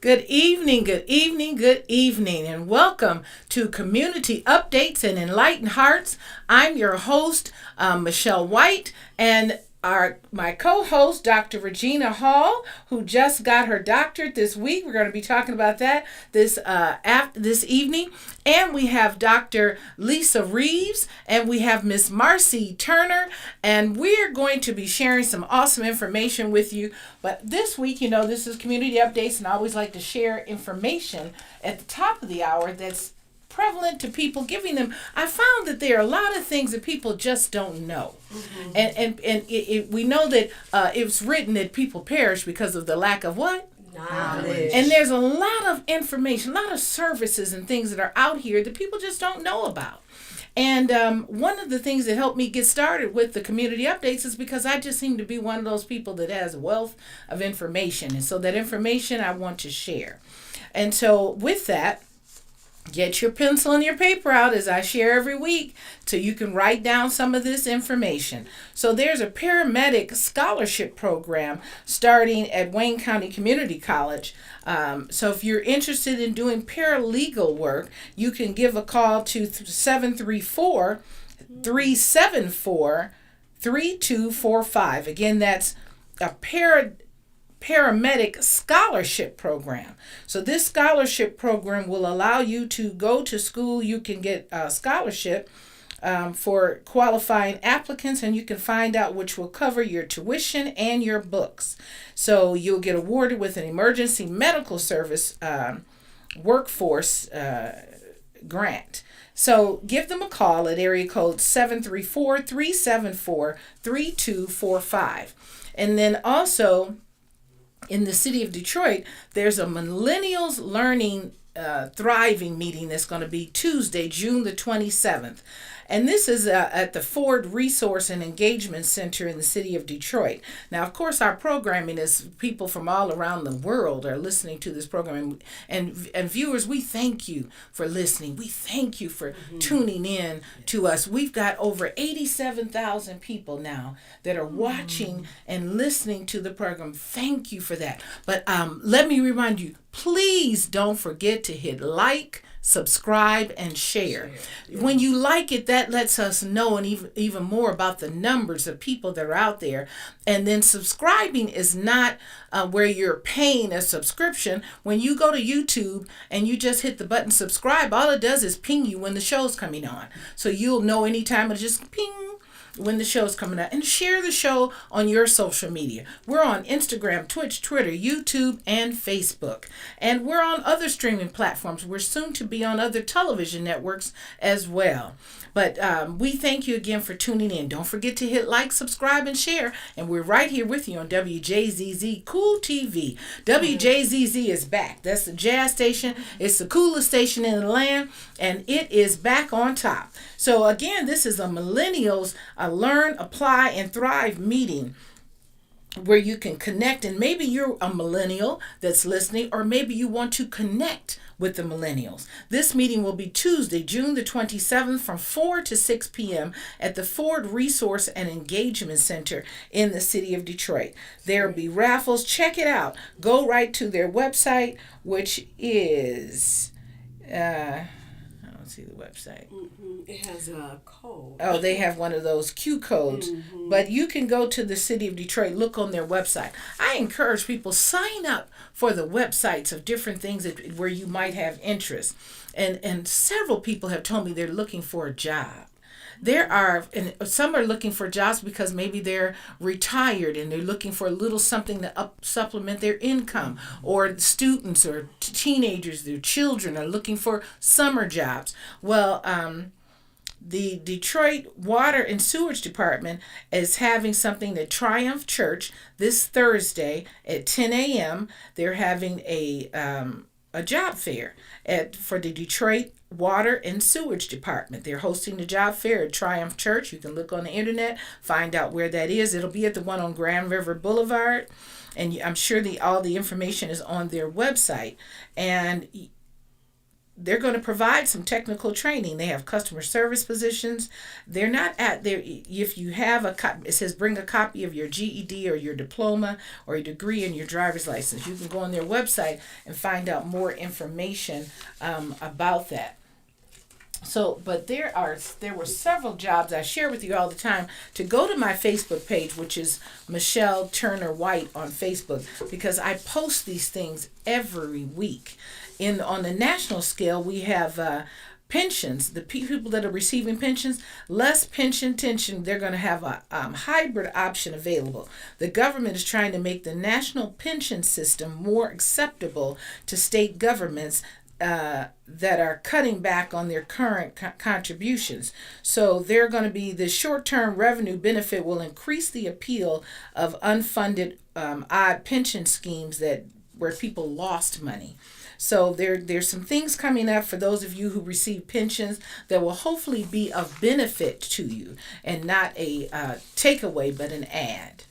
Good evening, good evening, good evening, and welcome to Community Updates and Enlightened Hearts. I'm your host, Michelle White, and my co-host, Dr. Regina Hall, who just got her doctorate this week. We're going to be talking about that this evening. And we have Dr. Lisa Reeves, and we have Miss Marcy Turner, and we're going to be sharing some awesome information with you. But this week, this is Community Updates, and I always like to share information at the top of the hour that's prevalent to people, giving them. I found that there are a lot of things that people just don't know. Mm-hmm. And we know that it's written that people perish because of the lack of what? Knowledge. And there's a lot of information, a lot of services and things that are out here that people just don't know about. And one of the things that helped me get started with the community updates is because I just seem to be one of those people that has a wealth of information. And so that information I want to share. And so with that, get your pencil and your paper out as I share every week so you can write down some of this information. So there's a paramedic scholarship program starting at Wayne County Community College. So if you're interested in doing paralegal work, you can give a call to 734-374-3245. Again, that's a paramedic scholarship program. So this scholarship program will allow you to go to school. You can get a scholarship for qualifying applicants, and you can find out which will cover your tuition and your books. So you'll get awarded with an emergency medical service workforce grant. So give them a call at area code 734-374-3245. And then also, in the city of Detroit, there's a Millennials Learning Thriving meeting that's going to be Tuesday, June the 27th. And this is at the Ford Resource and Engagement Center in the city of Detroit. Now, of course, our programming is people from all around the world are listening to this program. And viewers, we thank you for listening. We thank you for tuning in to us. We've got over 87,000 people now that are watching and listening to the program. Thank you for that. But let me remind you, please don't forget to hit like, subscribe, and share. Yeah. When you like it, that lets us know and even more about the numbers of people that are out there. And then subscribing is not where you're paying a subscription. When you go to YouTube and you just hit the button subscribe, all it does is ping you when the show's coming on. So you'll know anytime it'll just ping when the show's coming out. And share the show on your social media. We're on Instagram, Twitch, Twitter, YouTube, and Facebook. And we're on other streaming platforms. We're soon to be on other television networks as well. But we thank you again for tuning in. Don't forget to hit like, subscribe, and share. And we're right here with you on Wjzz Cool Tv. WJZZ is back. That's the jazz station. It's the coolest station in the land, and it is back on top. So again, this is a Millennials Learn, Apply, and Thrive meeting where you can connect. And maybe you're a millennial that's listening, or maybe you want to connect with the millennials. This meeting will be Tuesday, June the 27th from 4 to 6 p.m. at the Ford Resource and Engagement Center in the city of Detroit. There will be raffles. Check it out. Go right to their website, which is... see the website. It has a code. Oh, they have one of those Q codes. But you can go to the city of Detroit, look on their website. I encourage people, sign up for the websites of different things where you might have interest. And several people have told me they're looking for a job. And some are looking for jobs because maybe they're retired and they're looking for a little something to supplement their income, or students or teenagers, their children are looking for summer jobs. Well, the Detroit Water and Sewage Department is having something at Triumph Church this Thursday at 10 a.m. They're having a job fair for the Detroit Water and Sewage Department. They're hosting the job fair at Triumph Church. You can look on the internet, find out where that is. It'll be at the one on Grand River Boulevard, and I'm sure all the information is on their website. And they're going to provide some technical training. They have customer service positions. They're not at there. If you have it says bring a copy of your GED or your diploma or your degree and your driver's license. You can go on their website and find out more information about that. So, but there were several jobs I share with you all the time to go to my Facebook page, which is Michelle Turner White on Facebook, because I post these things every week. On the national scale, we have pensions. The people that are receiving pensions, less pension tension, they're going to have a hybrid option available. The government is trying to make the national pension system more acceptable to state governments that are cutting back on their current contributions. So they're going to be, the short-term revenue benefit will increase the appeal of unfunded odd pension schemes where people lost money. So there's some things coming up for those of you who receive pensions that will hopefully be of benefit to you and not a takeaway, but an add.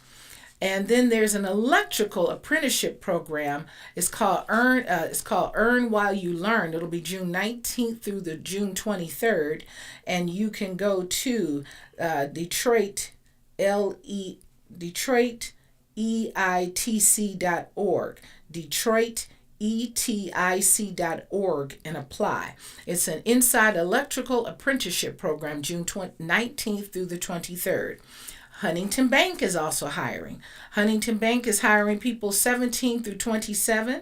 And then there's an electrical apprenticeship program. It's called Earn While You Learn. It'll be June 19th through the June 23rd, and you can go to DetroitEITC.org. DetroitETIC.org and apply. It's an inside electrical apprenticeship program, June 19th through the 23rd. Huntington Bank is also hiring. Huntington Bank is hiring people 17 through 27.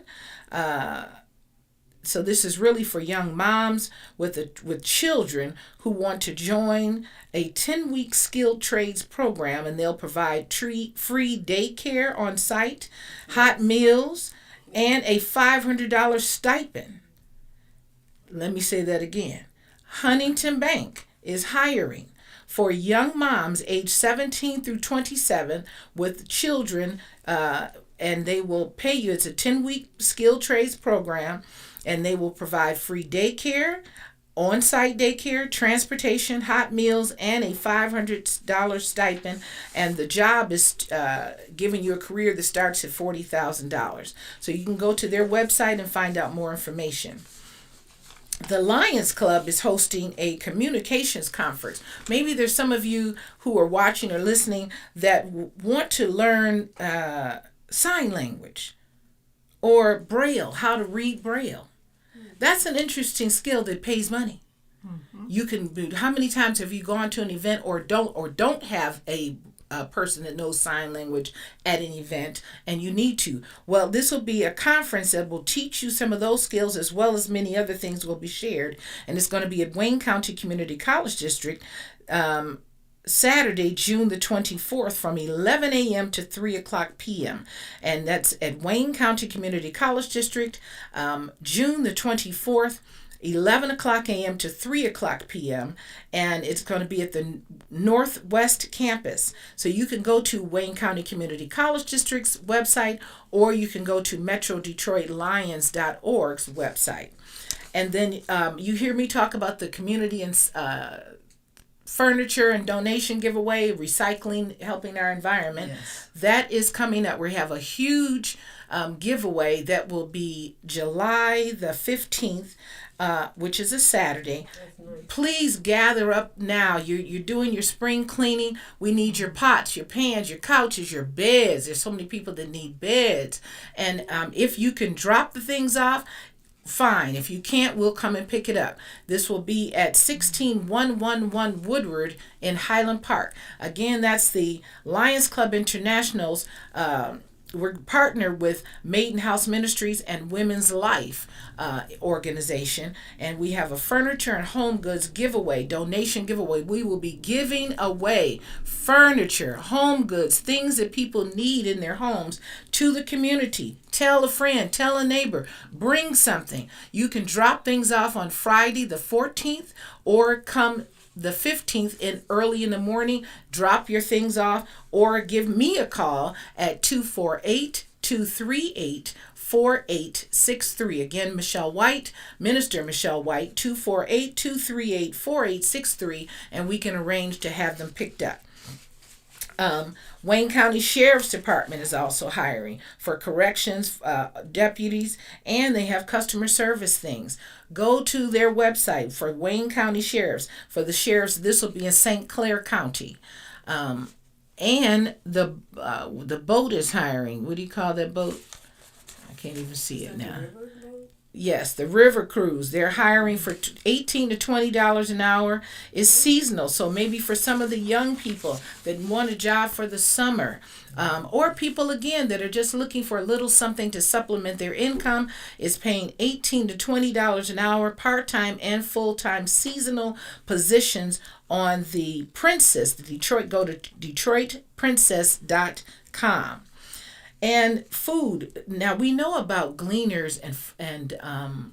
So this is really for young moms with children who want to join a 10-week skilled trades program, and they'll provide free daycare on site, hot meals, and a $500 stipend. Let me say that again. Huntington Bank is hiring for young moms aged 17 through 27 with children, and they will pay you. It's a 10-week skilled trades program, and they will provide free daycare, on-site daycare, transportation, hot meals, and a $500 stipend. And the job is giving you a career that starts at $40,000. So you can go to their website and find out more information. The Lions Club is hosting a communications conference. Maybe there's some of you who are watching or listening that want to learn sign language or Braille, how to read Braille. That's an interesting skill that pays money. Mm-hmm. You can. How many times have you gone to an event or don't have a person that knows sign language at an event, and you need to? Well, this will be a conference that will teach you some of those skills, as well as many other things will be shared, and it's going to be at Wayne County Community College District, Saturday, June the 24th, from 11 a.m. to 3 o'clock p.m. And that's at Wayne County Community College District, June the 24th, 11 o'clock a.m. to 3 o'clock p.m. And it's going to be at the Northwest Campus. So you can go to Wayne County Community College District's website, or you can go to MetroDetroitLions.org's website. And then you hear me talk about the community and furniture and donation giveaway, recycling, helping our environment. Yes. That is coming up. We have a huge giveaway that will be July the 15th, which is a Saturday. Please gather up now. You're doing your spring cleaning. We need your pots, your pans, your couches, your beds. There's so many people that need beds. And if you can drop the things off, fine. If you can't, we'll come and pick it up. This will be at 16111 Woodward in Highland Park. Again, that's the Lions Club International's. We're partnered with Maiden House Ministries and Women's Life organization, and we have a furniture and home goods giveaway, donation giveaway. We will be giving away furniture, home goods, things that people need in their homes to the community. Tell a friend, tell a neighbor, bring something. You can drop things off on Friday the 14th or come the 15th early in the morning. Drop your things off or give me a call at 248-238-4863. Again, Michelle White, Minister Michelle White, 248-238-4863, and we can arrange to have them picked up. Wayne County Sheriff's Department is also hiring for corrections deputies, and they have customer service things. Go to their website for Wayne County Sheriffs. For the sheriffs, this will be in St. Clair County. And the boat is hiring. What do you call that boat? I can't even see it now. Yes, the river cruise. They're hiring for $18 to $20 an hour. Is seasonal, so maybe for some of the young people that want a job for the summer, or people again that are just looking for a little something to supplement their income, is paying $18 to $20 an hour, part-time and full-time seasonal positions on the Princess, the Detroit. Go to DetroitPrincess.com. And food. Now we know about Gleaners and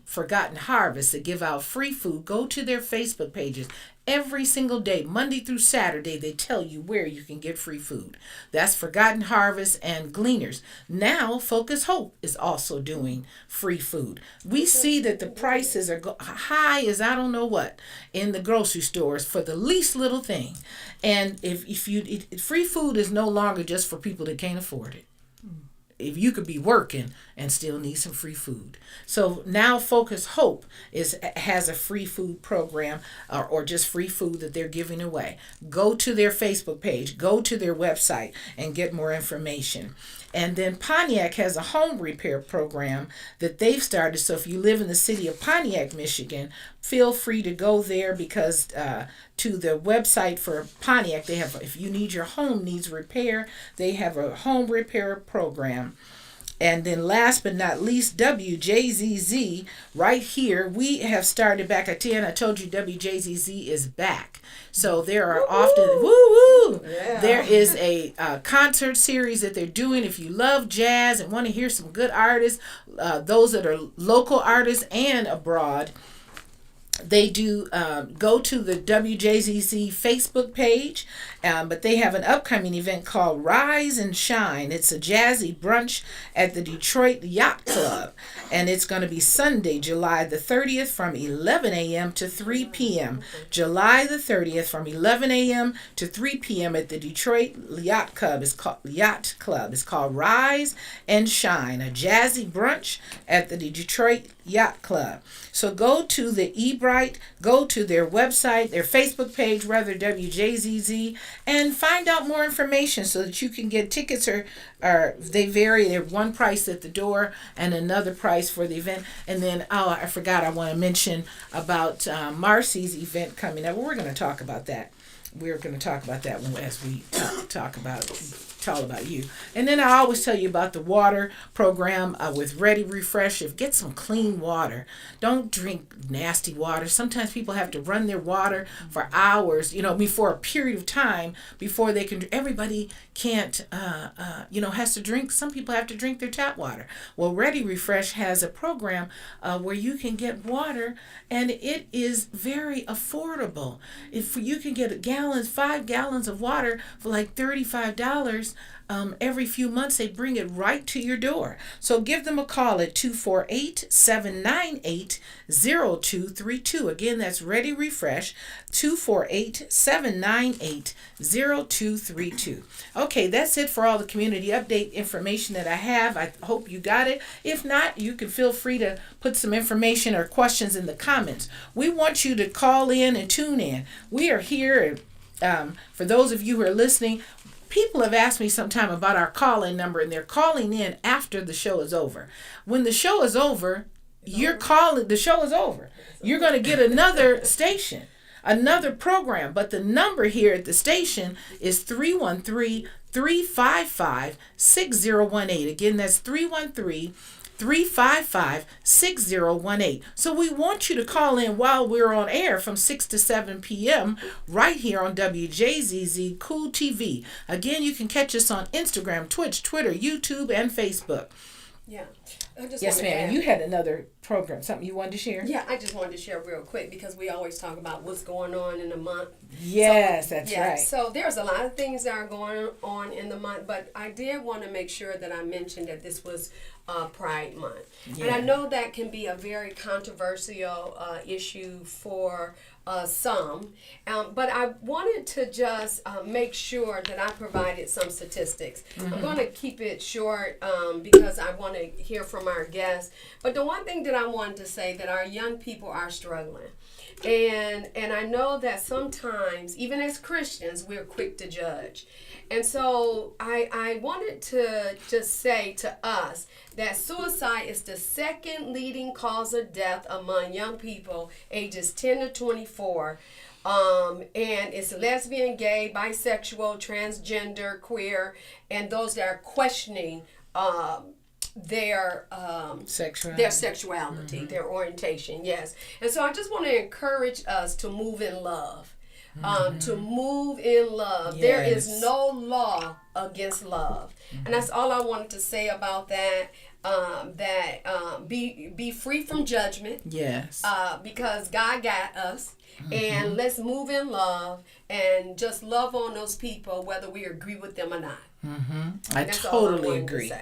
Forgotten Harvest that give out free food. Go to their Facebook pages. Every single day, Monday through Saturday, they tell you where you can get free food. That's Forgotten Harvest and Gleaners. Now, Focus Hope is also doing free food. We see that the prices are high as I don't know what in the grocery stores for the least little thing. And if free food is no longer just for people that can't afford it. If you could be working and still need some free food. So now Focus Hope has a free food program or just free food that they're giving away. Go to their Facebook page, go to their website and get more information. And then Pontiac has a home repair program that they've started. So if you live in the city of Pontiac, Michigan, feel free to go there because to the website for Pontiac, they have, if you need your home needs repair, they have a home repair program. And then last but not least, WJZZ, right here, we have started back at 10. I told you WJZZ is back. So there are there is a concert series that they're doing. If you love jazz and want to hear some good artists, those that are local artists and abroad, they do go to the WJZZ Facebook page, but they have an upcoming event called Rise and Shine. It's a jazzy brunch at the Detroit Yacht Club, and it's going to be Sunday, July the 30th from 11 a.m. to 3 p.m. July the 30th from 11 a.m. to 3 p.m. at the Detroit Yacht Club. It's called Rise and Shine, a jazzy brunch at the Detroit Yacht Club. So go to the Ebright, go to their website, their Facebook page, rather, WJZZ, and find out more information so that you can get tickets, or they vary. They're one price at the door and another price for the event. And then, I forgot, I want to mention about Marcy's event coming up. We're going to talk about that. We're going to talk about that one as we talk about all about you. And then I always tell you about the water program with Ready Refresh. Get some clean water. Don't drink nasty water. Sometimes people have to run their water for hours, before a period of time before they can. Everybody can't, has to drink. Some people have to drink their tap water. Well, Ready Refresh has a program where you can get water, and it is very affordable. If you can get 5 gallons of water for like $35, every few months they bring it right to your door. So give them a call at 248-798-0232. Again, that's Ready Refresh, 248-798-0232. Okay, that's it for all the community update information that I have. I hope you got it. If not, you can feel free to put some information or questions in the comments. We want you to call in and tune in. We are here. For those of you who are listening, people have asked me sometime about our call-in number, and they're calling in after the show is over. When the show is over, the show is over. You're going to get another station, another program, but the number here at the station is 313-355-6018. Again, that's 313-355-6018. So we want you to call in while we're on air from 6 to 7 p.m. right here on WJZZ Cool TV. Again, you can catch us on Instagram, Twitch, Twitter, YouTube, and Facebook. Yeah. Yes, ma'am. And you had another program, something you wanted to share? Yeah, I just wanted to share real quick because we always talk about what's going on in the month. Yes, that's right. So there's a lot of things that are going on in the month, but I did want to make sure that I mentioned that this was Pride Month. Yeah. And I know that can be a very controversial issue for some, but I wanted to just make sure that I provided some statistics. I'm going to keep it short because I want to hear from our guests. But the one thing that I wanted to say that our young people are struggling. And I know that sometimes, even as Christians, we're quick to judge. And so I wanted to just say to us that suicide is the second leading cause of death among young people ages 10 to 24. And it's lesbian, gay, bisexual, transgender, queer, and those that are questioning their sexuality, their orientation, yes. And so I just want to encourage us to move in love. To move in love. Yes. There is no law against love. And that's all I wanted to say about that. Be free from judgment. Yes. Because God got us. And let's move in love and just love on those people whether we agree with them or not. I totally agree.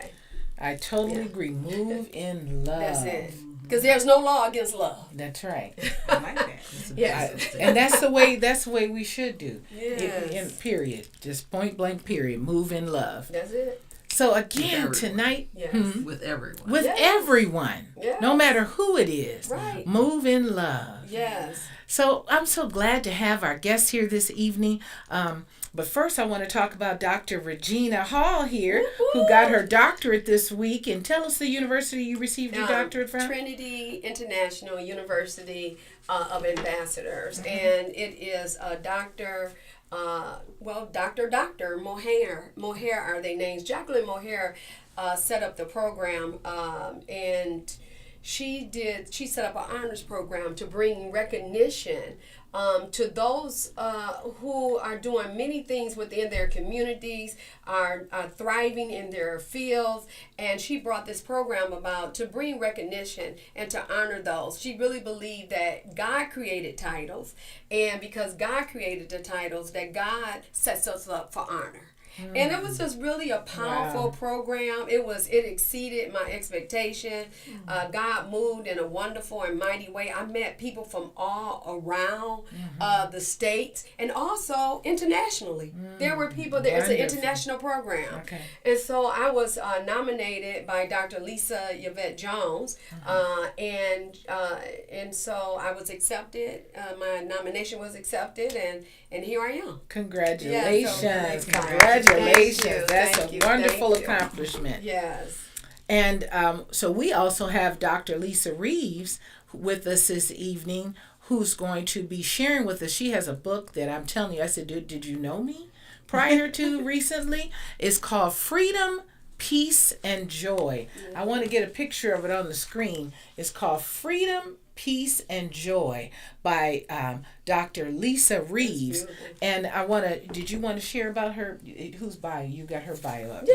I totally agree. Move in love. That's it. Because there's no law against love. That's right. I like that. Yes. And that's the way we should do. Yes. Period. Just point blank period. Move in love. That's it. So again tonight, with everyone. With everyone. Yes. No matter who it is. Right. Move in love. Yes. So I'm so glad to have our guests here this evening. But first, I want to talk about Dr. Regina Hall here, who got her doctorate this week. And tell us the university you received your doctorate from. Trinity International University of Ambassadors. And it is Dr. Mohair. Mohair are their names. Jacqueline Mohair set up the program, and she set up an honors program to bring recognition to those who are doing many things within their communities, are thriving in their fields, and she brought this program about to bring recognition and to honor those. She really believed that God created titles, and because God created the titles, that God sets us up for honor. And it was just really a powerful program. It exceeded my expectation. God moved in a wonderful and mighty way. I met people from all around the states and also internationally. There were people there. It's an international program. Okay. And so I was nominated by Dr. Lisa Yvette Jones, and so I was accepted. My nomination was accepted, and here I am. Congratulations. Congratulations. That's a wonderful accomplishment. Yes. And so we also have Dr. Lisa Reeves with us this evening, who's going to be sharing with us. She has a book that I'm telling you, I said, did you know me prior to recently? It's called Freedom, Peace, and Joy. I want to get a picture of it on the screen. It's called Freedom, Peace, and Joy by Dr. Lisa Reeves. And did you want to share about her? Whose bio? You got her bio up.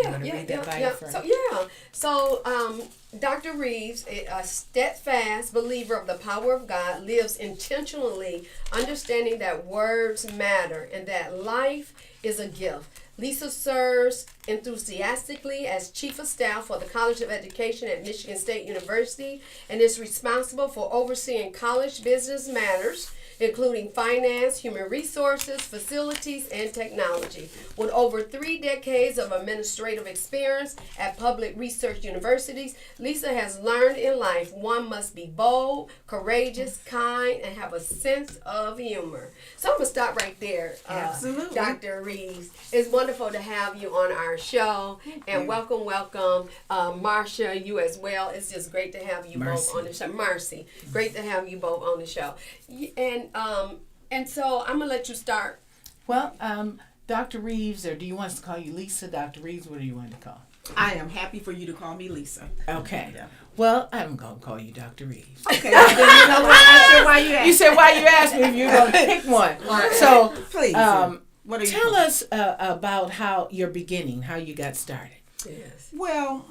So Dr. Reeves, a steadfast believer of the power of God, lives intentionally understanding that words matter and that life is a gift. Lisa serves enthusiastically as Chief of Staff for the College of Education at Michigan State University and is responsible for overseeing college business matters, including finance, human resources, facilities, and technology. With over 3 decades of administrative experience at public research universities, Lisa has learned in life one must be bold, courageous, kind, and have a sense of humor. So I'm going to stop right there. Absolutely. Dr. Reeves, it's wonderful to have you on our show. And welcome, Marcia, you as well. It's just great to have you both on the show. Marcy, great to have you both on the show. And so I'm gonna let you start. Well, Dr. Reeves, or do you want us to call you Lisa, Dr. Reeves? What do you want to call? I am happy for you to call me Lisa. Okay. Yeah. Well, I'm gonna call you Dr. Reeves. Okay. Then you know what? I said why you asked. You said why you asked me if you're gonna pick one. So please. What are you tell us about how you got started. Yes. Well,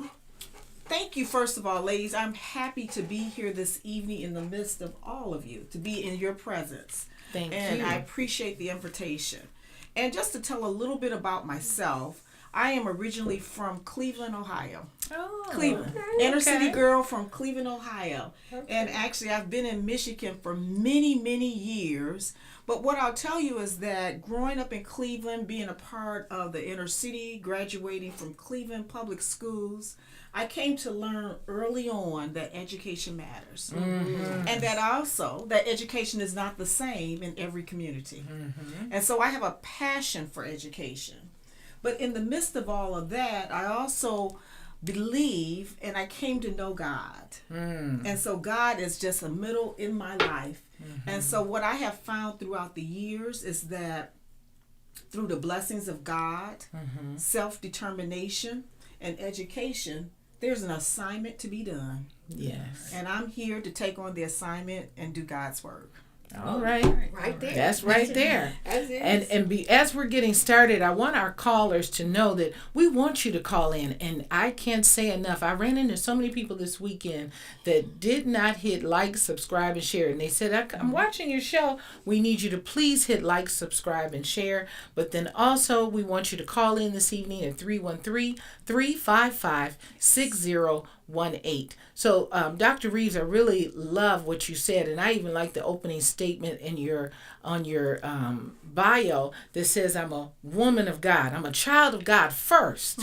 thank you, first of all, ladies. I'm happy to be here this evening in the midst of all of you, to be in your presence. Thank you. And I appreciate the invitation. And just to tell a little bit about myself, I am originally from Cleveland, Ohio. Oh, Cleveland. Okay. Inner city girl from Cleveland, Ohio. Okay. And actually, I've been in Michigan for many, many years. But what I'll tell you is that growing up in Cleveland, being a part of the inner city, graduating from Cleveland public schools, I came to learn early on that education matters. Mm-hmm. And that also, that education is not the same in every community. Mm-hmm. And so I have a passion for education. But in the midst of all of that, I also believe and I came to know God. And so God is just a middle in my life. And so what I have found throughout the years is that through the blessings of God, self-determination, and education, there's an assignment to be done. Yes. And I'm here to take on the assignment and do God's work. All right. Right there. That's right there. As is. And as we're getting started, I want our callers to know that we want you to call in. And I can't say enough. I ran into so many people this weekend that did not hit like, subscribe, and share. And they said, I'm watching your show. We need you to please hit like, subscribe, and share. But then also, we want you to call in this evening at 313-355-6018. So, Dr. Reeves, I really love what you said, and I even like the opening statement in your bio that says, "I'm a woman of God. I'm a child of God first,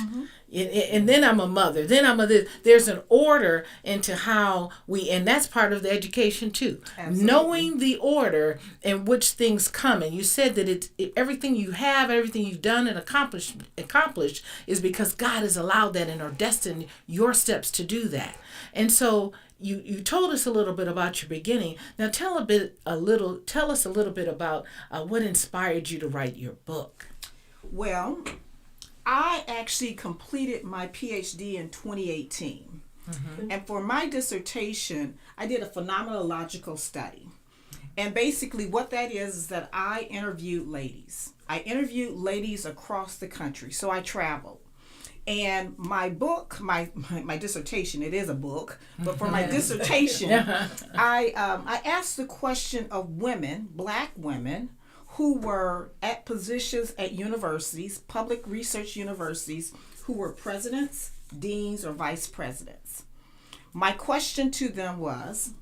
and then I'm a mother. Then I'm a this." There's an order into how we, and that's part of the education too. Absolutely. Knowing the order in which things come. And you said that everything you have, everything you've done and accomplished is because God has allowed that and are destined your steps to do that. And so you told us a little bit about your beginning. Now tell us a little bit about what inspired you to write your book. Well, I actually completed my PhD in 2018. And for my dissertation, I did a phenomenological study. And basically what that is that I interviewed ladies. I interviewed ladies across the country. So I traveled. And my book, my dissertation, it is a book, but for my dissertation, I asked the question of women, black women, who were at positions at universities, public research universities, who were presidents, deans, or vice presidents. My question to them was,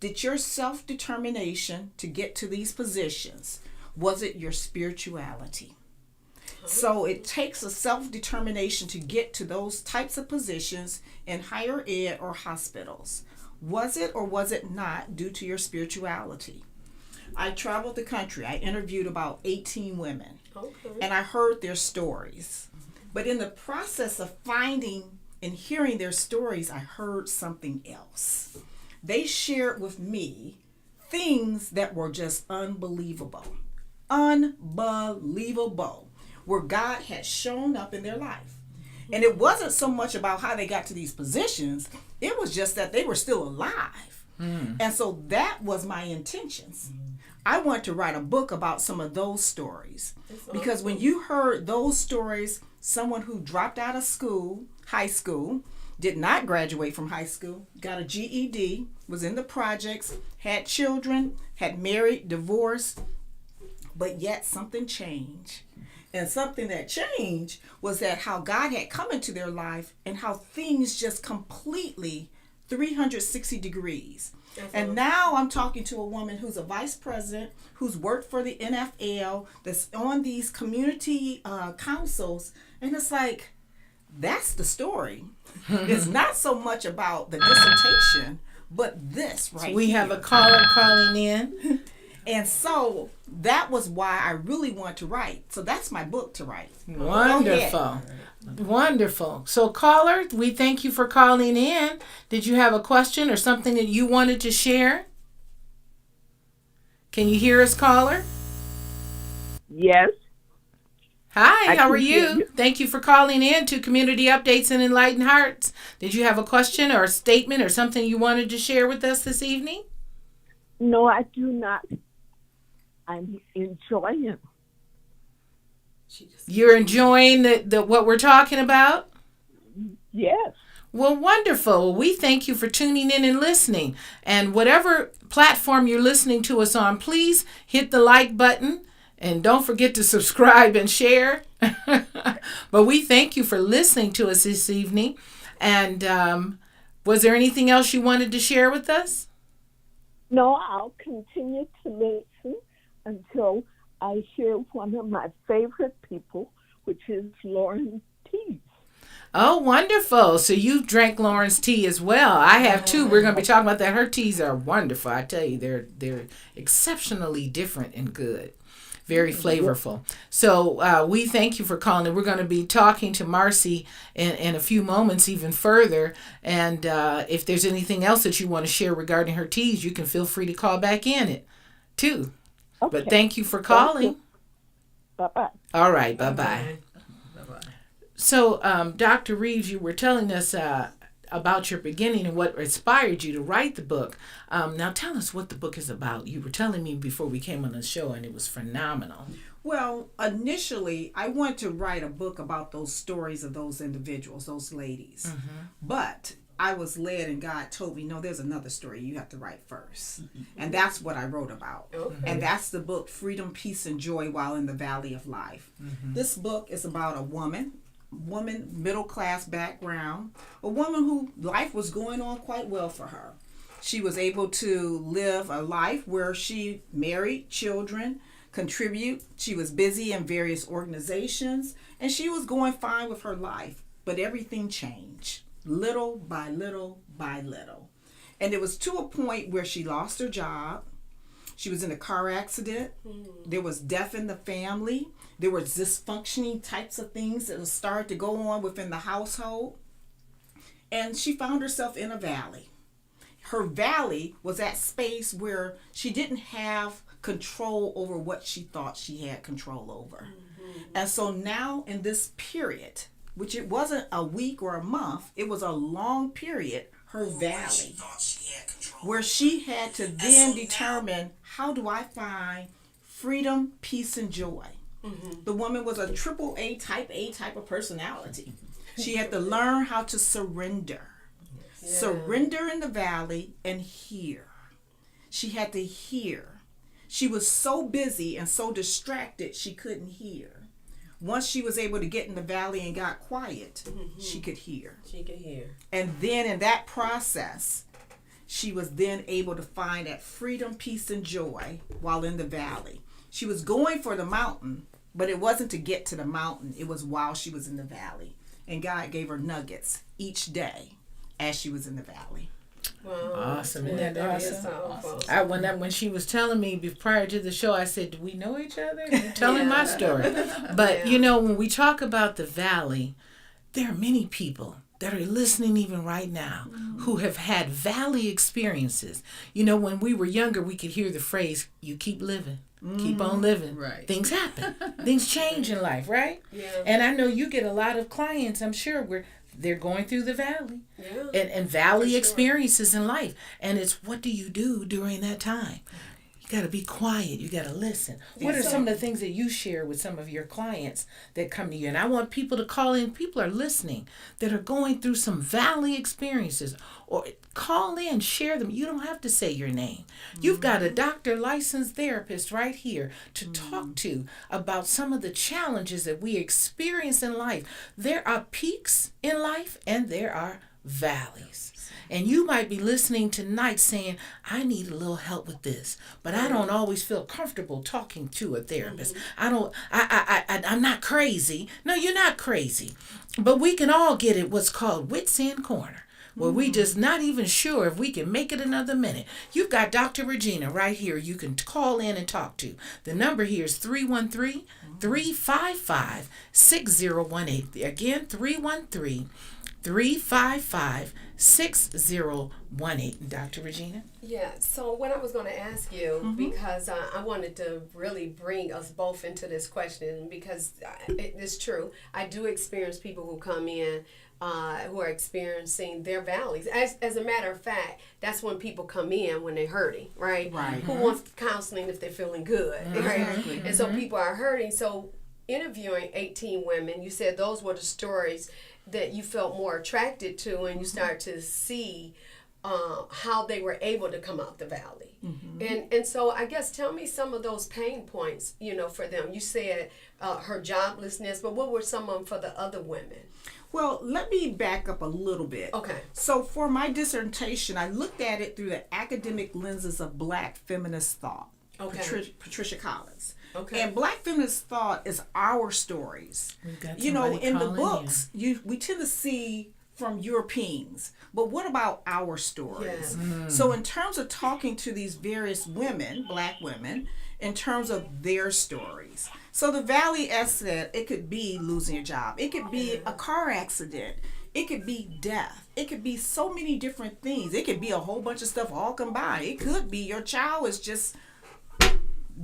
did your self-determination to get to these positions, was it your spirituality? So it takes a self-determination to get to those types of positions in higher ed or hospitals. Was it or was it not due to your spirituality? I traveled the country. I interviewed about 18 women. Okay. And I heard their stories. But in the process of finding and hearing their stories, I heard something else. They shared with me things that were just unbelievable. Unbelievable. Where God had shown up in their life. And it wasn't so much about how they got to these positions, it was just that they were still alive. And so that was my intentions. I want to write a book about some of those stories. Because when you heard those stories, someone who dropped out of school, high school, did not graduate from high school, got a GED, was in the projects, had children, had married, divorced, but yet something changed. And something that changed was that how God had come into their life and how things just completely 360 degrees. And now I'm talking to a woman who's a vice president, who's worked for the NFL, that's on these community councils. And it's like, that's the story. It's not so much about the dissertation, but this right We here. have a caller calling in. And so that was why I really want to write. So that's my book to write. Wonderful. Wonderful. So caller, we thank you for calling in. Did you have a question or something that you wanted to share? Can you hear us, caller? Yes. Hi, how are can hear you? you. Thank you for calling in to Community Updates and Enlightened Hearts. Did you have a question or a statement or something you wanted to share with us this evening? No, I do not. I'm enjoying. You're enjoying the what we're talking about? Yes. Well, wonderful. We thank you for tuning in and listening. And whatever platform you're listening to us on, please hit the like button and don't forget to subscribe and share. But But we thank you for listening to us this evening. And was there anything else you wanted to share with us? No, I'll continue to listen until I hear one of my favorite people, which is Lauren T. Oh, wonderful. So you drank Lauren's tea as well. I have too. We're going to be talking about that. Her teas are wonderful. I tell you, they're exceptionally different and good. Very flavorful. So we thank you for calling. We're going to be talking to Marcy in a few moments even further. And if there's anything else that you want to share regarding her teas, you can feel free to call back in it too. Okay. But thank you for calling. Bye-bye. All right. Bye-bye. So, Dr. Reeves, you were telling us about your beginning and what inspired you to write the book. Now, tell us what the book is about. You were telling me before we came on the show, and it was phenomenal. Well, initially, I wanted to write a book about those stories of those individuals, those ladies. But I was led, and God told me, no, there's another story you have to write first. And that's what I wrote about. And that's the book, Freedom, Peace, and Joy While in the Valley of Life. This book is about a woman, middle class background, a woman who life was going on quite well for her. She was able to live a life where she married, children, contribute. She was busy in various organizations, and she was going fine with her life. But everything changed, little by little by little. And it was to a point where she lost her job. She was in a car accident. There was death in the family. There were dysfunctioning types of things that started to go on within the household. And she found herself in a valley. Her valley was that space where she didn't have control over what she thought she had control over. And so now in this period, which it wasn't a week or a month, it was a long period, her valley, where she had to then determine, how do I find freedom, peace, and joy? The woman was a A type of personality. She had to learn how to surrender. Surrender in the valley and hear. She had to hear. She was so busy and so distracted she couldn't hear. Once she was able to get in the valley and got quiet, she could hear. She could hear. And then in that process, she was then able to find that freedom, peace, and joy while in the valley. She was going for the mountain, but it wasn't to get to the mountain. It was while she was in the valley. And God gave her nuggets each day as she was in the valley. Wow. Awesome. Isn't that awesome? Awesome. When she was telling me prior to the show, I said, do we know each other? You're telling my story. But, you know, when we talk about the valley, there are many people that are listening even right now who have had valley experiences. You know, when we were younger, we could hear the phrase, you keep living. Keep on living. Right. Things happen. Things change in life, right? Yeah. And I know you get a lot of clients, I'm sure, where they're going through the valley. Yeah. And valley experiences in life. And it's, what do you do during that time? You got to be quiet. You got to listen. What are some of the things that you share with some of your clients that come to you? And I want people to call in. People are listening that are going through some valley experiences. Or call in, share them. You don't have to say your name. You've got a doctor, licensed therapist right here to talk to about some of the challenges that we experience in life. There are peaks in life and there are valleys. And you might be listening tonight saying, I need a little help with this, but I don't always feel comfortable talking to a therapist. I'm not crazy. No, you're not crazy. But we can all get it what's called Wits End Corner, where we just not even sure if we can make it another minute. You've got Dr. Regina right here you can call in and talk to. The number here is 313-355-6018. Again, 313-355-6018. Dr. Regina? Yeah, so what I was going to ask you, because I wanted to really bring us both into this question, because it's true. I do experience people who come in who are experiencing their valleys. As a matter of fact, that's when people come in when they're hurting, right? Right. Who wants counseling if they're feeling good, right? Exactly. And so people are hurting. So interviewing 18 women, you said those were the stories that you felt more attracted to, and you start to see how they were able to come out the valley. And so I guess tell me some of those pain points, for them. You said her joblessness, but what were some of them for the other women? Well, let me back up a little bit. Okay. So for my dissertation, I looked at it through the academic lenses of Black feminist thought. Okay. Patricia Collins. Okay. And Black feminist thought is our stories. We've got In the somebody books, we tend to see from Europeans, but what about our stories? Yes. So in terms of talking to these various women, Black women, in terms of their stories. So the Valley, as said, it could be losing a job. It could be a car accident. It could be death. It could be so many different things. It could be a whole bunch of stuff all combined. It could be your child is just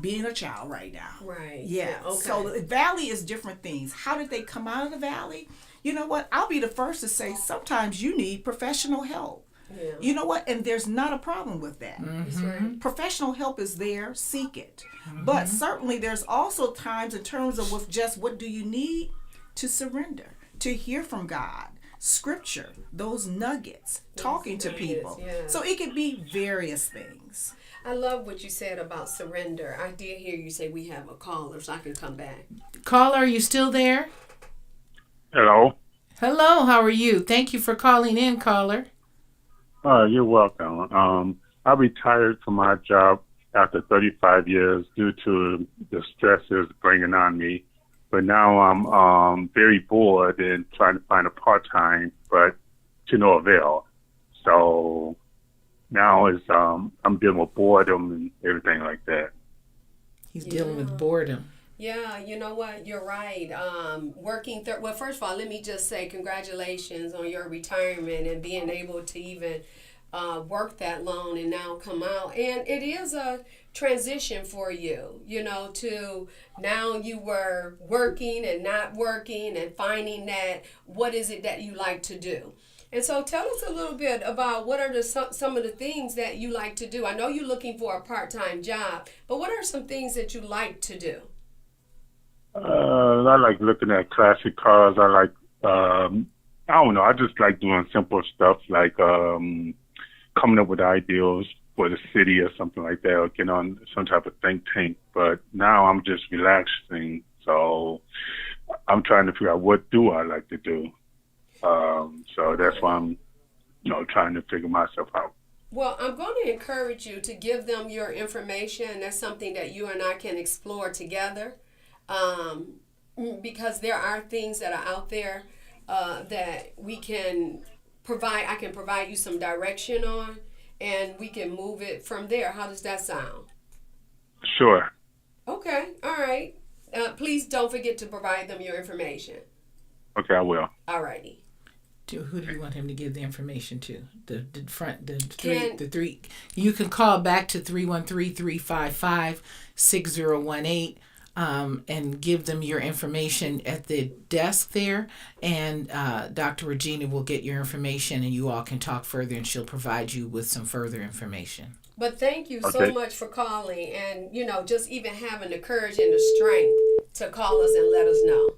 being a child right now. Right. Yeah. Okay. So the Valley is different things. How did they come out of the Valley? You know what? I'll be the first to say sometimes you need professional help. Yeah. You know what? And there's not a problem with that. That's right. Professional help is there, seek it. But certainly there's also times in terms of with just what do you need to surrender, to hear from God, scripture, those nuggets, talking to people. Yeah. So it could be various things. I love what you said about surrender. I did hear you say we have a caller, so I can come back. Caller, are you still there? Hello. Hello, how are you? Thank you for calling in, caller. You're welcome. I retired from my job after 35 years due to the stresses bringing on me. But now I'm very bored and trying to find a part-time, but to no avail. So now I'm dealing with boredom and everything like that. He's dealing with boredom. Yeah, you know what? You're right. Well, first of all, let me just say congratulations on your retirement and being able to even work that long and now come out. And it is a transition for you, to now you were working and not working and finding that what is it that you like to do. And so tell us a little bit about what are some of the things that you like to do. I know you're looking for a part-time job, but what are some things that you like to do? I like looking at classic cars. I like, I don't know, I just like doing simple stuff like coming up with ideals for the city or something like that, or get on some type of think tank. But now I'm just relaxing, so I'm trying to figure out what do I like to do. So that's why I'm, trying to figure myself out. Well, I'm going to encourage you to give them your information. That's something that you and I can explore together. Because there are things that are out there that we can provide. I can provide you some direction on, and we can move it from there. How does that sound? Sure. Okay. All right. Please don't forget to provide them your information. Okay, I will. All righty. Who do you want him to give the information to? The three. You can call back to 313-355-6018. And give them your information at the desk there, and Dr. Regina will get your information, and you all can talk further, and she'll provide you with some further information. But thank you so much for calling, and just even having the courage and the strength to call us and let us know.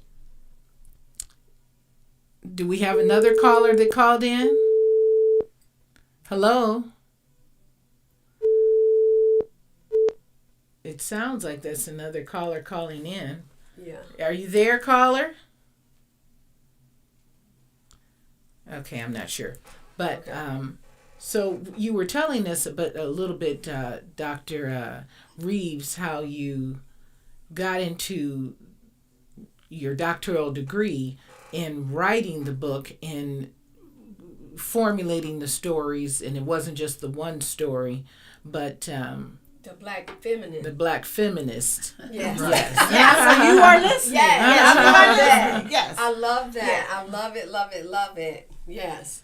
Do we have another caller that called in? Hello? It sounds like that's another caller calling in. Yeah. Are you there, caller? Okay, I'm not sure. But so you were telling us about a little bit, Dr. Reeves, how you got into your doctoral degree in writing the book and formulating the stories, and it wasn't just the one story, but the Black feminist. The Black feminist. Yes. Yes. Yeah, so you are listening. Yes. I love that. Yes. I love that. Yeah. I love it, love it, love it. Yes.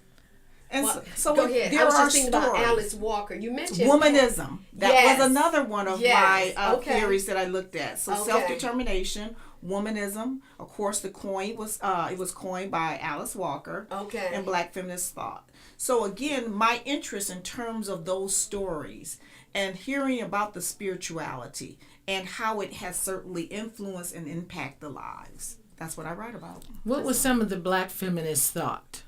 And Well, so go ahead. there I was are just thinking about stories. Alice Walker. You mentioned Womanism. That Yes. was another one of Yes. my Okay. theories that I looked at. So Okay. self-determination, womanism. Of course, the coin was it was coined by Alice Walker. Okay. And Black feminist thought. So again, my interest in terms of those stories and hearing about the spirituality and how it has certainly influenced and impacted the lives. That's what I write about. What was some of the Black feminist thought?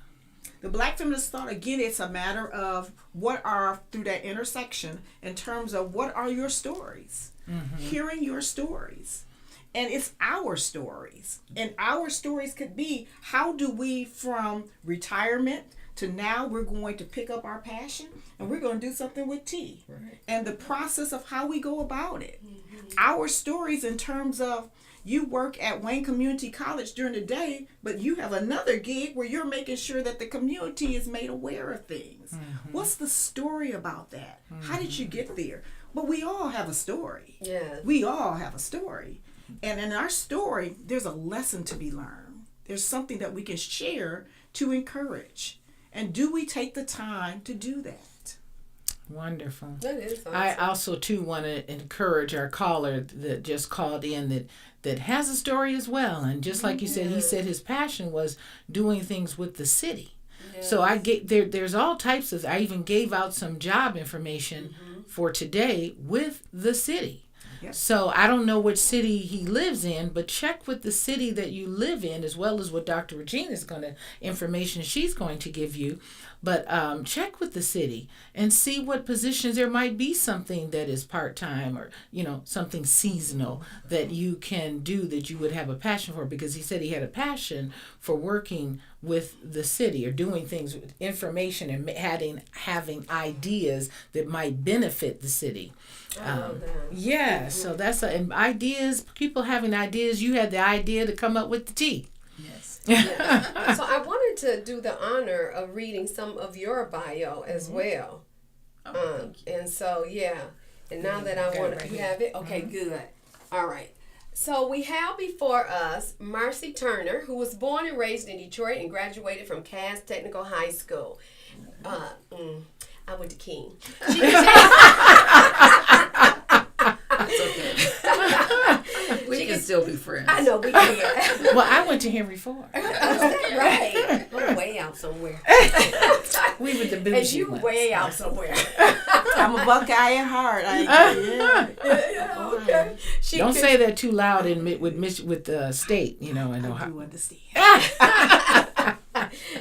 The Black feminist thought, again, it's a matter of what are, through that intersection, in terms of what are your stories, hearing your stories. And it's our stories. And our stories could be, how do we, from retirement to now, we're going to pick up our passion and we're going to do something with tea. Right. And the process of how we go about it. Our stories in terms of, you work at Wayne Community College during the day, but you have another gig where you're making sure that the community is made aware of things. What's the story about that? How did you get there? But we all have a story. Yeah. We all have a story. And in our story, there's a lesson to be learned. There's something that we can share to encourage. And do we take the time to do that? Wonderful. That is awesome. I also too want to encourage our caller that just called in that has a story as well. And just like you said, he said his passion was doing things with the city. Yes. So I get there's all types of, I even gave out some job information for today with the city. Yep. So I don't know which city he lives in, but check with the city that you live in, as well as what Dr. Regina's information she's going to give you. But check with the city and see what positions there might be, something that is part-time or, something seasonal that you can do that you would have a passion for, because he said he had a passion for working with the city or doing things with information and having ideas that might benefit the city. I love that. Yeah, so that's and ideas, people having ideas. You had the idea to come up with the tea. Yes. Yeah. So I wanted to do the honor of reading some of your bio as well. And so, yeah. And now that I want to, you have it? Okay, good. All right. So we have before us Marcy Turner, who was born and raised in Detroit and graduated from Cass Technical High School. I went to King. We can still be friends. I know we can. Well, I went to Henry Ford. Right. I'm way out somewhere. We were the And bougie you ones. way out somewhere. I'm a Buckeye at heart. Okay. Don't say that too loud with the state, in I Ohio. do understand.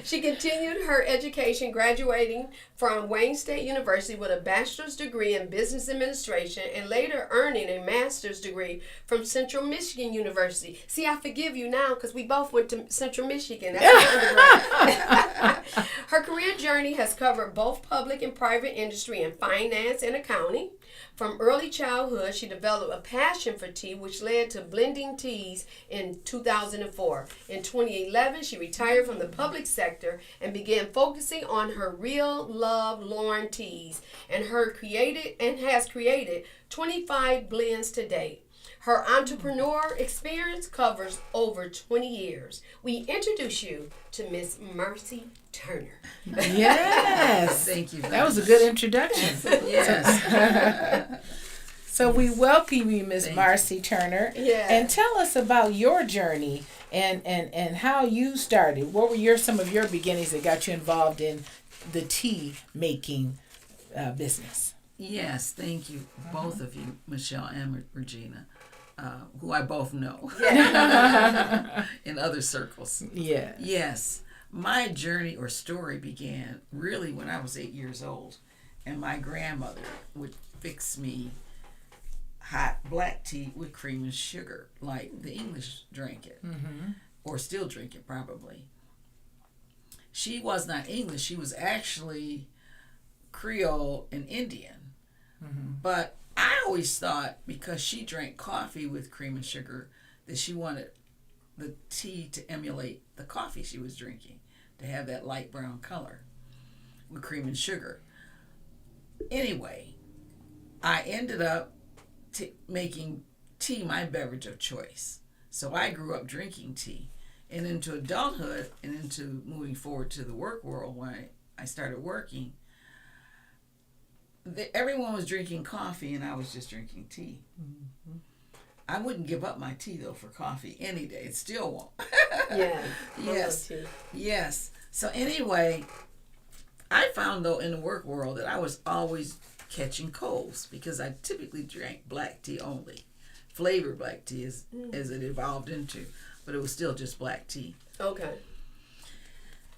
She continued her education, graduating from Wayne State University with a bachelor's degree in business administration and later earning a master's degree from Central Michigan University. See, I forgive you now because we both went to Central Michigan. That's my undergrad. Her career journey has covered both public and private industry in finance and accounting. From early childhood, she developed a passion for tea, which led to blending teas in 2004. In 2011, she retired from the public sector and began focusing on her real love, Lauren teas, and has created 25 blends to date. Her entrepreneur experience covers over 20 years. We introduce you to Miss Marcy Turner. Yes. Thank you. That was a good introduction. Yes. So we welcome you, Miss Marcy Turner. Yeah. And tell us about your journey and how you started. What were some of your beginnings that got you involved in the tea making business? Yes, thank you, both of you, Michelle and Regina, who I both know in other circles. Yeah. Yes, my journey or story began really when I was 8 years old, and my grandmother would fix me hot black tea with cream and sugar, like the English drank it, or still drink it probably. She was not English, she was actually Creole and Indian. But I always thought because she drank coffee with cream and sugar that she wanted the tea to emulate the coffee she was drinking, to have that light brown color with cream and sugar. Anyway, I ended up making tea my beverage of choice. So I grew up drinking tea. And into adulthood and into moving forward to the work world, when I started working, everyone was drinking coffee and I was just drinking tea. I wouldn't give up my tea though for coffee any day. It still won't. Yeah. Yes. Yes. So anyway, I found though in the work world that I was always catching colds because I typically drank black tea only. Flavored black tea as it evolved into, but it was still just black tea. Okay.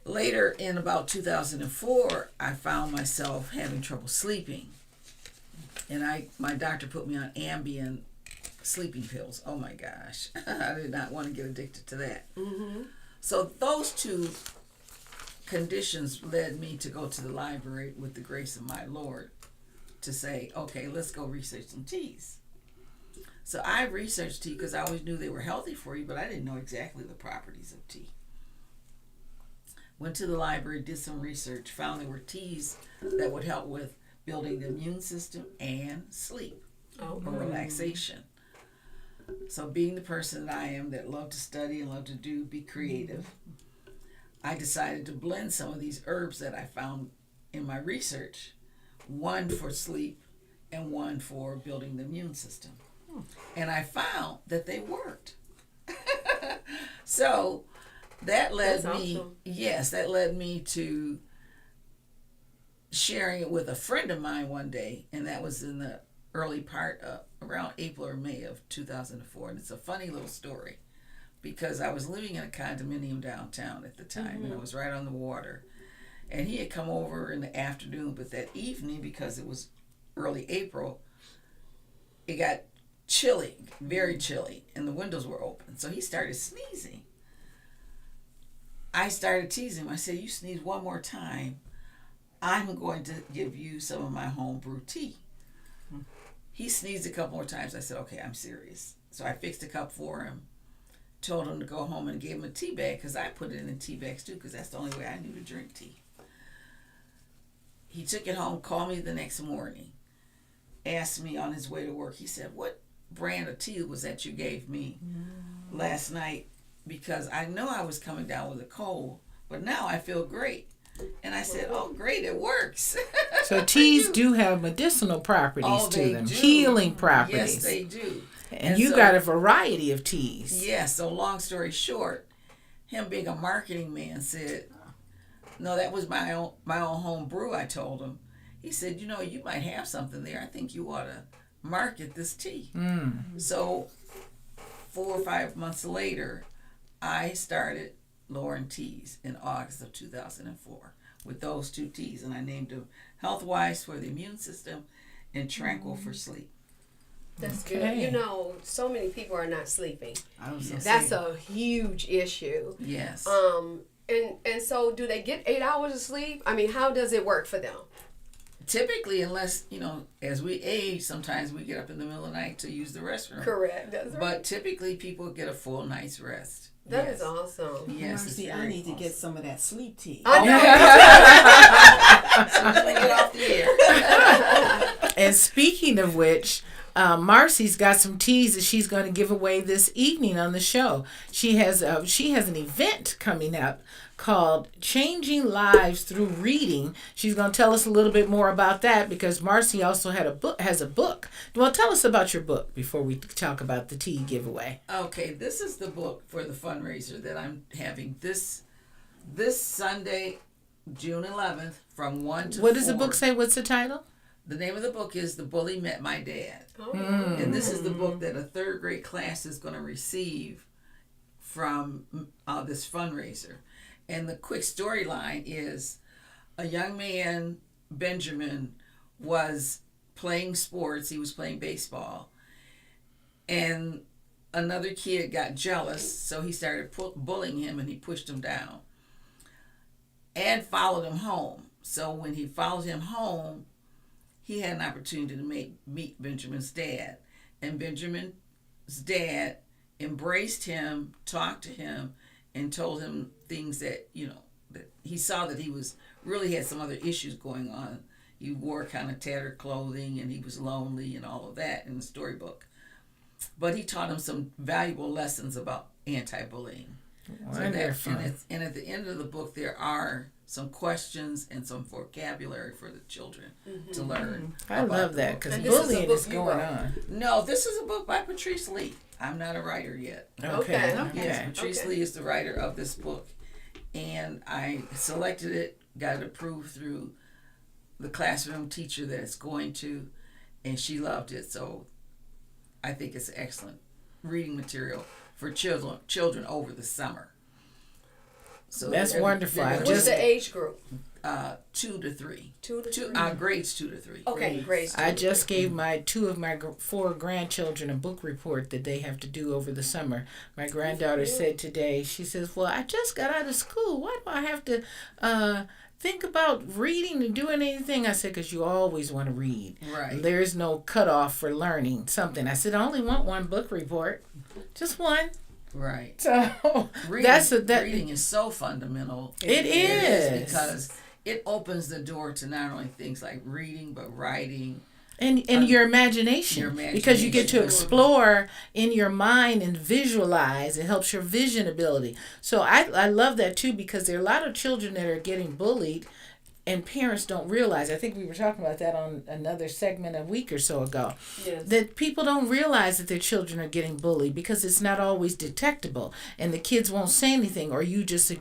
Later in about 2004, I found myself having trouble sleeping. And my doctor put me on Ambien sleeping pills. Oh my gosh. I did not want to get addicted to that. Mm-hmm. So those two conditions led me to go to the library with the grace of my Lord to say, okay, let's go research some teas. So I researched tea because I always knew they were healthy for you, but I didn't know exactly the properties of tea. Went to the library, did some research, found there were teas that would help with building the immune system and sleep or relaxation. So being the person that I am that love to study and love to be creative, I decided to blend some of these herbs that I found in my research, one for sleep and one for building the immune system. And I found that they worked. So that led That's me, awesome. yes, that led me to sharing it with a friend of mine one day, and that was in the early part of around April or May of 2004. And it's a funny little story because I was living in a condominium downtown at the time, and I was right on the water. And he had come over in the afternoon, but that evening, because it was early April, it got chilly, very chilly, and the windows were open. So he started sneezing. I started teasing him. I said, you sneeze one more time, I'm going to give you some of my homebrew tea. He sneezed a couple more times. I said, okay, I'm serious. So I fixed a cup for him, told him to go home, and gave him a tea bag because I put it in tea bags too because that's the only way I knew to drink tea. He took it home, called me the next morning, asked me on his way to work. He said, what brand of tea was that you gave me last night? Because I know I was coming down with a cold, but now I feel great. And I said, oh, great, it works. So teas do have medicinal properties to them, healing properties. Yes, they do. And you got a variety of teas. Yes, so long story short, him being a marketing man said, no, that was my own home brew, I told him. He said, you know, you might have something there. I think you ought to market this tea. So 4 or 5 months later, I started Lauren Teas in August of 2004 with those two teas, and I named them Health Wise for the immune system and Tranquil for sleep. That's good. You know, so many people are not sleeping. Yes. That's a huge issue. Yes. And so do they get 8 hours of sleep? I mean, how does it work for them? Typically, unless, you know, as we age, sometimes we get up in the middle of the night to use the restroom. Correct. That's right. But typically, people get a full night's rest. That is awesome. Yes, Mercy, I need to get some of that sleep tea. I know. Get off the air. And speaking of which, Marcy's got some teas that she's going to give away this evening on the show. She has an event coming up called Changing Lives Through Reading. She's going to tell us a little bit more about that because Marcy also has a book. Well, tell us about your book before we talk about the tea giveaway. Okay, this is the book for the fundraiser that I'm having this Sunday, June 11th, from 1 to 4. What does the book say? What's the title? The name of the book is The Bully Met My Dad. Oh. And this is the book that a 3rd grade class is going to receive from this fundraiser. And the quick storyline is a young man, Benjamin, was playing sports. He was playing baseball. And another kid got jealous, so he started bullying him, and he pushed him down and followed him home. So when he followed him home, he had an opportunity to meet Benjamin's dad. And Benjamin's dad embraced him, talked to him, and told him things that, you know, that he saw that he was really had some other issues going on. He wore kind of tattered clothing, and he was lonely and all of that in the storybook. But he taught him some valuable lessons about anti-bullying. Wonderful. And at the end of the book, there are some questions and some vocabulary for the children to learn. I love that because And this is a bullying book is you going wrote. on. No, this is a book by Patrice Lee. I'm not a writer yet. Okay. Yes, Patrice Lee is the writer of this book. And I selected it, got it approved through the classroom teacher that it's going to, and she loved it. So I think it's excellent reading material for children over the summer. So That's wonderful. I What's just- the age group? 2 to 3. 2 to 3? Grades 2 to 3. Okay, grades 2 I to just 3. gave my 2 of my 4 grandchildren a book report that they have to do over the summer. My granddaughter said today, she says, well, I just got out of school. Why do I have to think about reading and doing anything? I said, because you always want to read. Right. There is no cutoff for learning something. I said, I only want 1 book report. Just 1. Right. So Reading, reading is so fundamental. It is. Because it opens the door to not only things like reading, but writing. And your imagination, because you get to explore in your mind and visualize. It helps your vision ability. So I love that too, because there are a lot of children that are getting bullied and parents don't realize. I think we were talking about that on another segment a week or so ago. Yes. That people don't realize that their children are getting bullied because it's not always detectable, and the kids won't say anything, or you just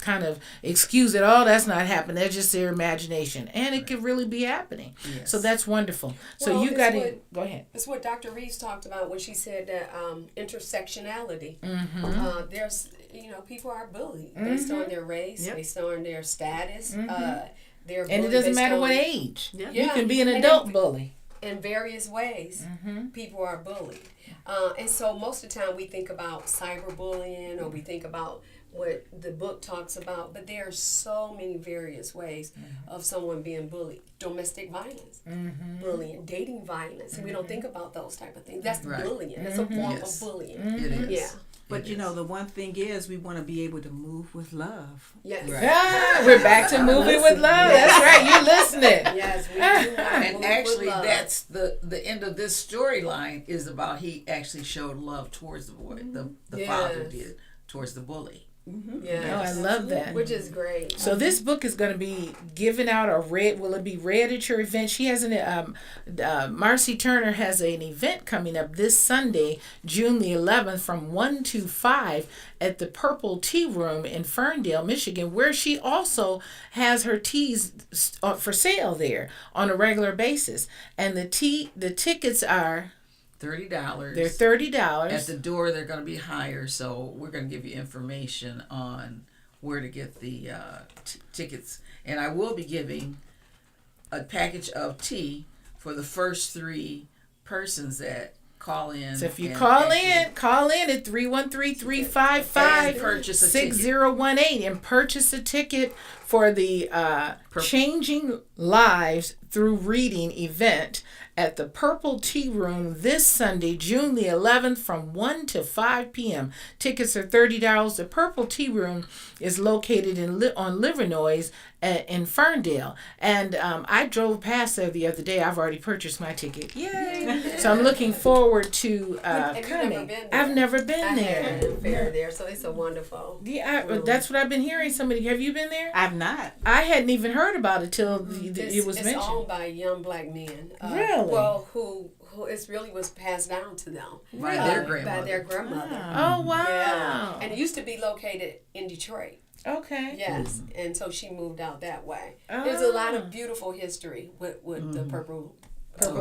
kind of excuse it. Oh, that's not happening. That's just their imagination, and it could really be happening. Yes. So that's wonderful. So Well, you got to go ahead. That's what Dr. Reeves talked about when she said that intersectionality. There's, people are bullied based on their race, based on their status. They're And it bullied doesn't based matter on- what age. Yeah. You Yeah. can be an And adult then- bully. In various ways, people are bullied. And so most of the time we think about cyberbullying, or we think about what the book talks about, but there are so many various ways of someone being bullied. Domestic violence, bullying, dating violence. We don't think about those type of things. That's Right. bullying. That's a form Yes. of bullying. It is. Yeah. But the one thing is, we want to be able to move with love. Yes. Right. Ah, we're back to moving with love. That's right. You're listening. Yes, we do want to And move actually, with love. that's the end of this storyline is about he actually showed love towards the boy. The father Yes. did towards the bully. Yes. Oh, I love that. Which is great. So this book is going to be given out or read. Will it be read at your event? She has Marcy Turner has an event coming up this Sunday, June the 11th, from 1 to 5 at the Purple Tea Room in Ferndale, Michigan, where she also has her teas for sale there on a regular basis. And the tickets are $30. they're $30 At the door, they're going to be higher, so we're going to give you information on where to get the tickets. And I will be giving a package of tea for the first 3 persons that call in. So if you and call actually in at 313-355-6018 and purchase a ticket for the Changing Lives Through Reading event at the Purple Tea Room this Sunday, June the 11th, from 1 to 5 p.m. Tickets are $30. The Purple Tea Room is located on Livernois in Ferndale. And I drove past there the other day. I've already purchased my ticket. Yay! So I'm looking forward to Have you coming. never been there? I've never been I there. had a fair there, so it's a wonderful. Yeah, that's what I've been hearing. Somebody, have you been there? I've not. I hadn't even heard about it till it was It's mentioned. owned by young black men. Really? Well, who it really was passed down to them by their by grandmother. their grandmother. Oh wow! Yeah, and it used to be located in Detroit. Okay. Yes, and so she moved out that way. There's a lot of beautiful history with the Purple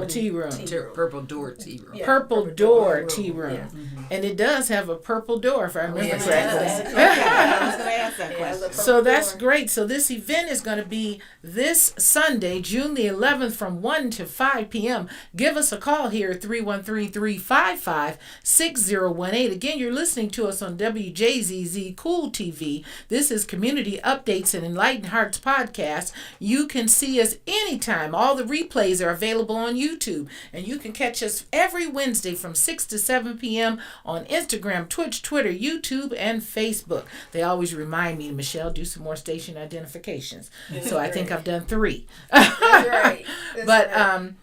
Tea Room. Purple Door Tea Room. Yeah, Purple Door Tea Room. Room. Yeah. And it does have a purple door, if I remember Yes, correctly. Okay, I was going to ask that Yeah, question. the purple So that's door. great. So this event is going to be this Sunday, June the 11th, from 1 to 5 p.m. Give us a call here at 313-355-6018. Again, you're listening to us on Wjzz Cool TV. This is Community Updates and Enlightened Hearts podcast. You can see us anytime. All the replays are available on YouTube. And you can catch us every Wednesday from 6 to 7 p.m. on Instagram, Twitch, Twitter, YouTube, and Facebook. They always remind me, Michelle, do some more station identifications. So I think I've done 3. That's right. That's But right.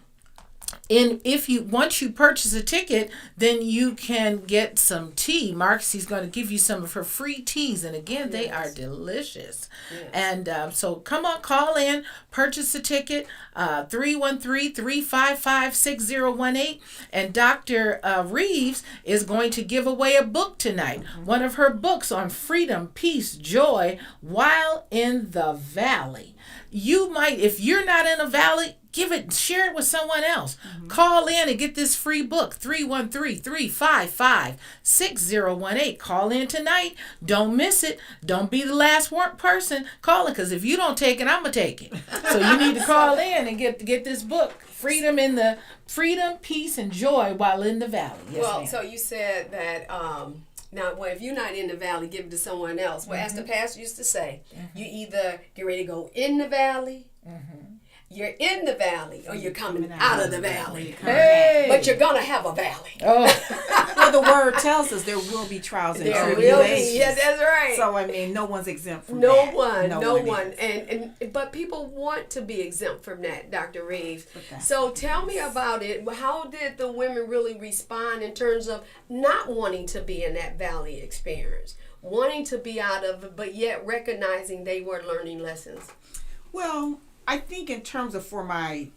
once you purchase a ticket, then you can get some tea. Marcy's going to give you some of her free teas, and again, they are delicious. Yes. And so come on, call in, purchase a ticket, 313-355-6018, and Dr. Reeves is going to give away a book tonight. One of her books on freedom, peace, joy while in the valley. You might, if you're not in a valley, share it with someone else. Call in and get this free book, 313-355-6018. Call in tonight. Don't miss it. Don't be the last person calling, because if you don't take it, I'm going to take it. So you need to call in and get this book, Freedom, Peace, and Joy While in the Valley. Yes, well, ma'am. so you said that now, well, if you're not in the valley, give it to someone else. Well, as the pastor used to say, you either get ready to go in the valley, you're in the valley, or you're coming out of the valley. Hey! But you're going to have a valley. Oh, Well, the word tells us there will be trials and There will tribulations. be. Yes, that's right. So, I mean, no one's exempt from No that. one. is. But people want to be exempt from that, Dr. Reeves. Okay. So tell me about it. How did the women really respond in terms of not wanting to be in that valley experience, wanting to be out of it, but yet recognizing they were learning lessons? Well, I think in terms of for my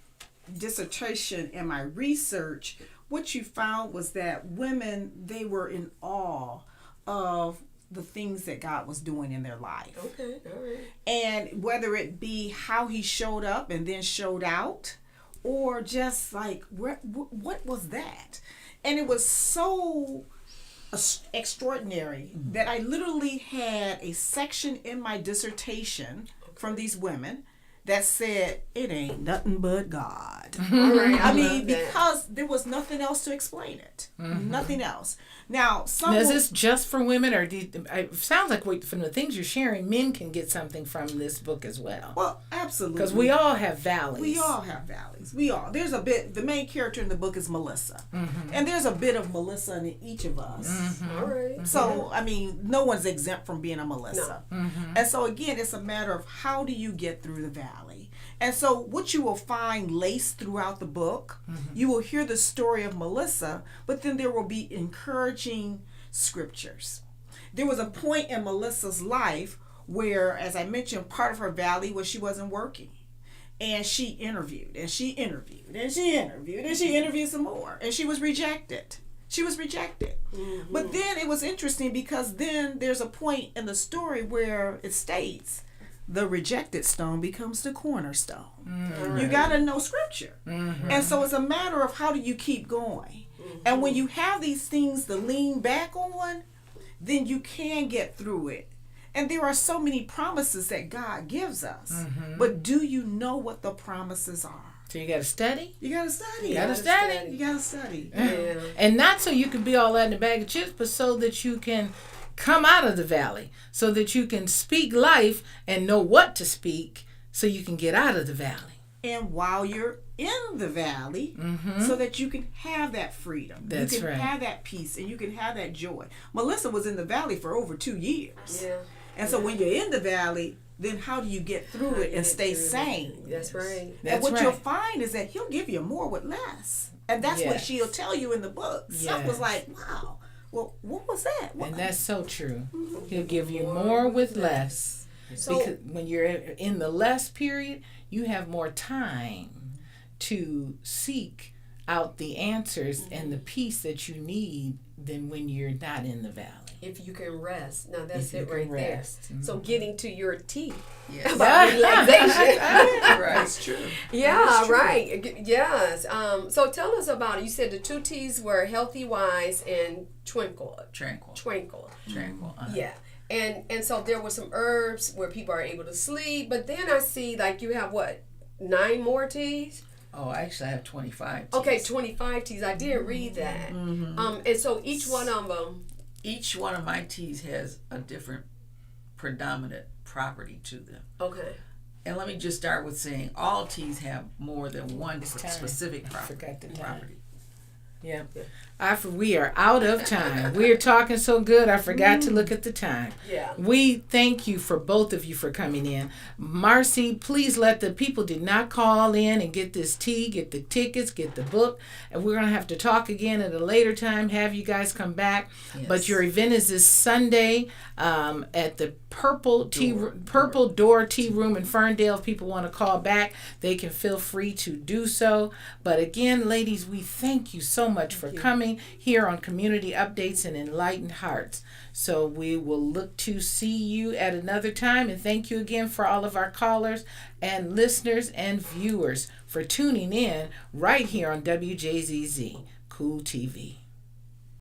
dissertation and my research, what you found was that women, they were in awe of the things that God was doing in their life. Okay, all right. And whether it be how he showed up and then showed out, or just like, what was that? And it was so extraordinary that I literally had a section in my dissertation from these women that said, it ain't nothing but God. All right, I mean, love that. because there was nothing else to explain it. Nothing else. Now, some is this just for women, or it sounds like from the things you're sharing, men can get something from this book as well? well, absolutely. Because we all have valleys. We all have valleys. We all. There's a bit. The main character in the book is Melissa, and there's a bit of Melissa in each of us. All right. So I mean, no one's exempt from being a Melissa. And so again, it's a matter of how do you get through the valley. And so what you will find laced throughout the book, you will hear the story of Melissa, but then there will be encouraging scriptures. There was a point in Melissa's life where, as I mentioned, part of her valley was she wasn't working. And she interviewed, and she interviewed, and she interviewed, and she interviewed some more. And she was rejected. She was rejected. But then it was interesting because then there's a point in the story where it states, the rejected stone becomes the cornerstone. You got to know scripture. And so it's a matter of how do you keep going. And when you have these things to lean back on, then you can get through it. And there are so many promises that God gives us. But do you know what the promises are? So you got to study. You got to study. You got to study. You got to study. Yeah. And not so you can be all that in a bag of chips, but so that you can come out of the valley, so that you can speak life and know what to speak, so you can get out of the valley. And while you're in the valley, so that you can have that freedom. That's you can right. have that peace and you can have that joy. Melissa was in the valley for over 2 years. Yeah. And so when you're in the valley, then how do you get through it and stay sane? That's right. And what you'll find is that he'll give you more with less. And that's what Yes. she'll tell you in the book. Stuff was Yes. like, wow, well, what was that? And that's so true. He'll give you more with less. So- because when you're in the less period, you have more time to seek out the answers and the peace that you need than when you're not in the valley. If you can rest. Now that's If you it can right rest. there. So getting to your T Yes. about relaxation. Right. That's true. Yeah, That's true. right. Yes. So tell us about it. You said the 2 T's were healthy, wise, and twinkle. Tranquil. Twinkle. Tranquil. Yeah. And so there were some herbs where people are able to sleep, but then I see like you have what, 9 more T's? Oh, actually, I have 25 teas. Okay, 25 T's. I did read that. And so each one of them. Each one of my teas has a different predominant property to them. Okay. And let me just start with saying all teas have more than one It's time. specific I forgot the time. property. Yeah. We are out of time. We're talking so good, I forgot to look at the time. Yeah. We thank you for both of you for coming in. Marcy, please let the people did not call in and get this tea, get the tickets, get the book. And we're going to have to talk again at a later time, have you guys come back. Yes. But your event is this Sunday at the Purple Door Tea Room in Ferndale. If people want to call back, they can feel free to do so. But again, ladies, we thank you so much for coming here on Community Updates and Enlightened Hearts. So we will look to see you at another time. And thank you again for all of our callers and listeners and viewers for tuning in right here on WJZZ Cool TV.